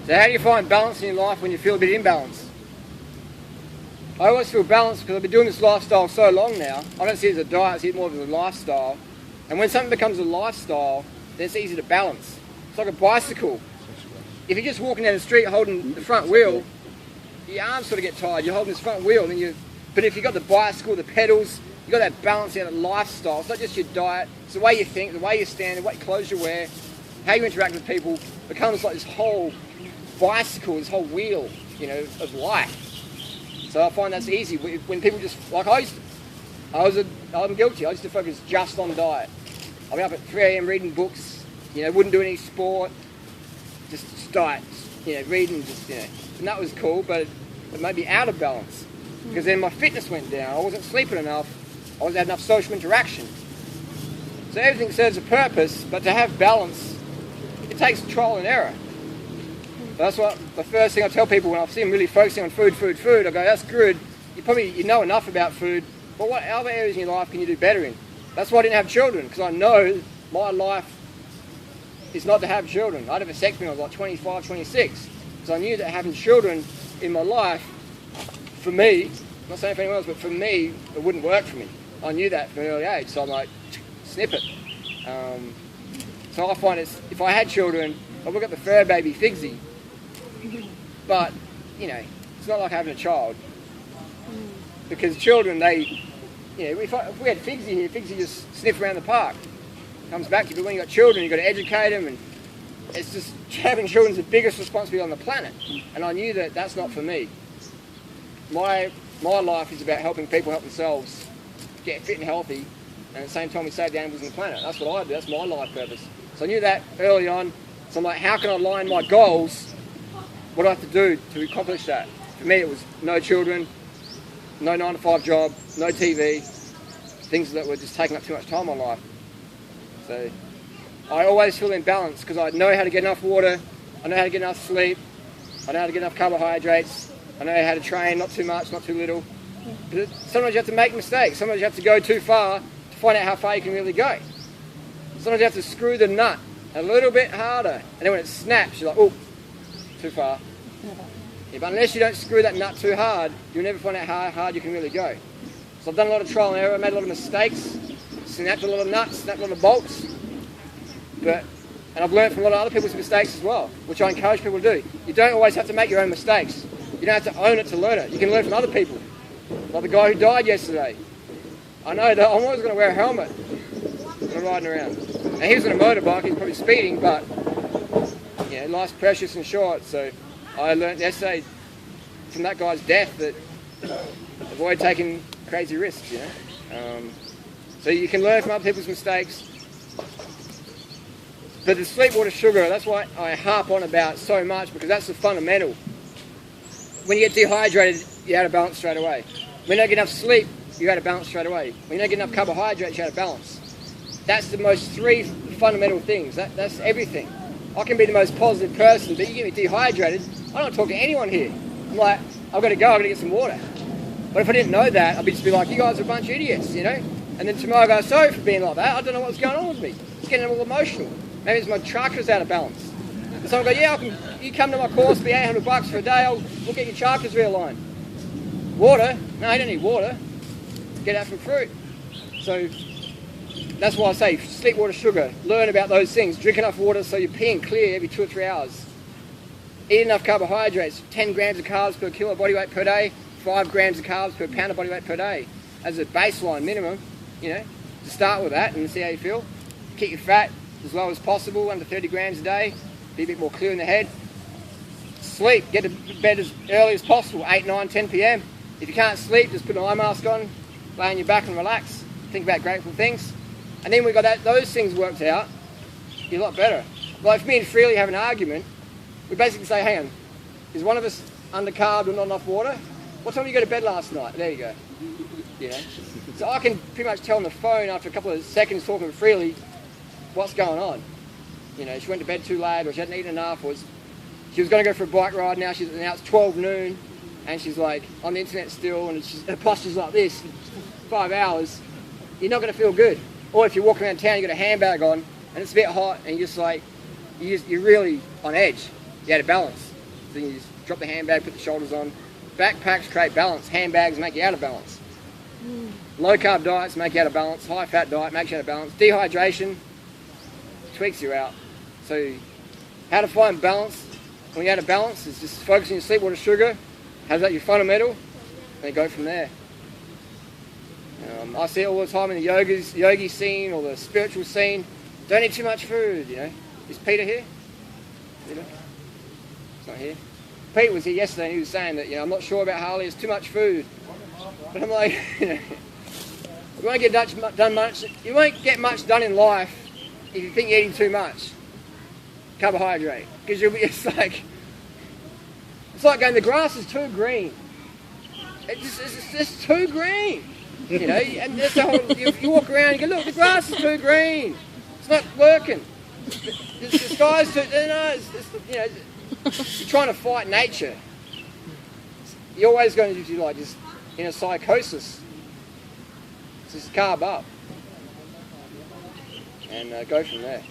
So how do you find balance in your life when you feel a bit imbalanced? I always feel balanced because I've been doing this lifestyle so long now. I don't see it as a diet, I see it more as a lifestyle. And when something becomes a lifestyle, then it's easy to balance. It's like a bicycle. If you're just walking down the street holding the front wheel, your arms sort of get tired. You're holding this front wheel, but if you've got the bicycle, the pedals, you've got that balance out of lifestyle. It's not just your diet, it's the way you think, the way you stand, the clothes you wear, how you interact with people. It becomes like this whole bicycle, this whole wheel, of life. So I find that's easy when people just, like I'm guilty. I used to focus just on diet. I'd be up at 3 a.m. reading books, wouldn't do any sport, just diet, reading, and that was cool, but it made me out of balance because then my fitness went down. I wasn't sleeping enough. I wasn't having enough social interaction. So everything serves a purpose, but to have balance, it takes trial and error. That's what the first thing I tell people when I see them really focusing on food. I go, that's good. You know enough about food, but what other areas in your life can you do better in? That's why I didn't have children, because I know my life is not to have children. I had a vasectomy when I was like 25, 26, because I knew that having children in my life, for me, I'm not saying for anyone else, but for me, it wouldn't work for me. I knew that from an early age, so I'm like, snip it. So I find if I had children, I would get the fur baby Figsy. But, it's not like having a child. Because children, if we had Figsy here, Figsy just sniff around the park. Comes back to you, but when you've got children, you've got to educate them, and it's just, having children is the biggest responsibility on the planet. And I knew that that's not for me. My life is about helping people help themselves get fit and healthy, and at the same time we save the animals on the planet. That's what I do, that's my life purpose. So I knew that early on, so I'm like, how can I align my goals? What do I have to do to accomplish that? For me, it was no children, no 9-to-5 job, no TV, things that were just taking up too much time in my life. So I always feel in balance because I know how to get enough water, I know how to get enough sleep, I know how to get enough carbohydrates, I know how to train, not too much, not too little. But sometimes you have to make mistakes, sometimes you have to go too far to find out how far you can really go. Sometimes you have to screw the nut a little bit harder, and then when it snaps, you're like, oh, too far. Yeah, but unless you don't screw that nut too hard, you'll never find out how hard you can really go. So I've done a lot of trial and error, made a lot of mistakes, snapped a lot of nuts, snapped a lot of bolts, and I've learned from a lot of other people's mistakes as well, which I encourage people to do. You don't always have to make your own mistakes. You don't have to own it to learn it. You can learn from other people. Like the guy who died yesterday. I know that I'm always going to wear a helmet when I'm riding around. Now he was on a motorbike, he's probably speeding, but life's precious and short, so I learned yesterday from that guy's death that avoid taking crazy risks, So you can learn from other people's mistakes. But the sleep, water, sugar, that's why I harp on about so much, because that's the fundamental. When you get dehydrated, you're out of balance straight away. When you don't get enough sleep, you're out of balance straight away. When you don't get enough carbohydrates, you're out of balance. That's the most three fundamental things. That's everything. I can be the most positive person, but you get me dehydrated, I don't talk to anyone here. I'm like, I've got to go, I've got to get some water. But if I didn't know that, I'd just be like, you guys are a bunch of idiots, And then tomorrow I go, sorry for being like that, I don't know what's going on with me. It's getting all emotional. Maybe it's my chakras out of balance. And so I go, you come to my course, be $800 for a day, we'll get your chakras realigned. Water? No, you don't need water. Get that from fruit. So that's why I say sleep, water, sugar. Learn about those things. Drink enough water so you're peeing clear every 2 or 3 hours. Eat enough carbohydrates. 10 grams of carbs per kilo of body weight per day. 5 grams of carbs per pound of body weight per day. As a baseline minimum, to start with that and see how you feel. Keep your fat as low as possible, under 30 grams a day. Be a bit more clear in the head. Sleep. Get to bed as early as possible. 8, 9, 10 p.m. If you can't sleep, just put an eye mask on. Lay on your back and relax. Think about grateful things. And then we got those things worked out, you're a lot better. Like if me and Freely have an argument, we basically say, hang on, is one of us undercarbed or not enough water? What time did you go to bed last night? There you go. So I can pretty much tell on the phone after a couple of seconds talking with Freely what's going on. She went to bed too late, or she hadn't eaten enough, or she was going to go for a bike ride, now it's 12 noon, and she's like on the internet still, and her posture's like this, 5 hours, you're not going to feel good. Or if you're walking around town, you've got a handbag on, and it's a bit hot, and you're just like, you're really on edge. You're out of balance. thing, you just drop the handbag, put the shoulders on. Backpacks create balance. Handbags make you out of balance. Low carb diets make you out of balance. High fat diet makes you out of balance. Dehydration tweaks you out. So how to find balance when you're out of balance is just focus on your sleep, water, sugar. How's that your fundamental? And go from there. I see it all the time in the yogi scene or the spiritual scene. Don't eat too much food, you know. Is Peter here? Peter? He's not here. Pete was here yesterday and he was saying that, you know, I'm not sure about Harley, it's too much food. But I'm like, you know, you won't get much done in life if you think you're eating too much carbohydrate. Because it's like going, the grass is too green. It's just too green. You know, and that's the whole, you walk around and you go, look, the grass is too green. It's not working. The sky's too, you know, you know, you're trying to fight nature. You're always going to be like just in a psychosis. Just carb up and go from there.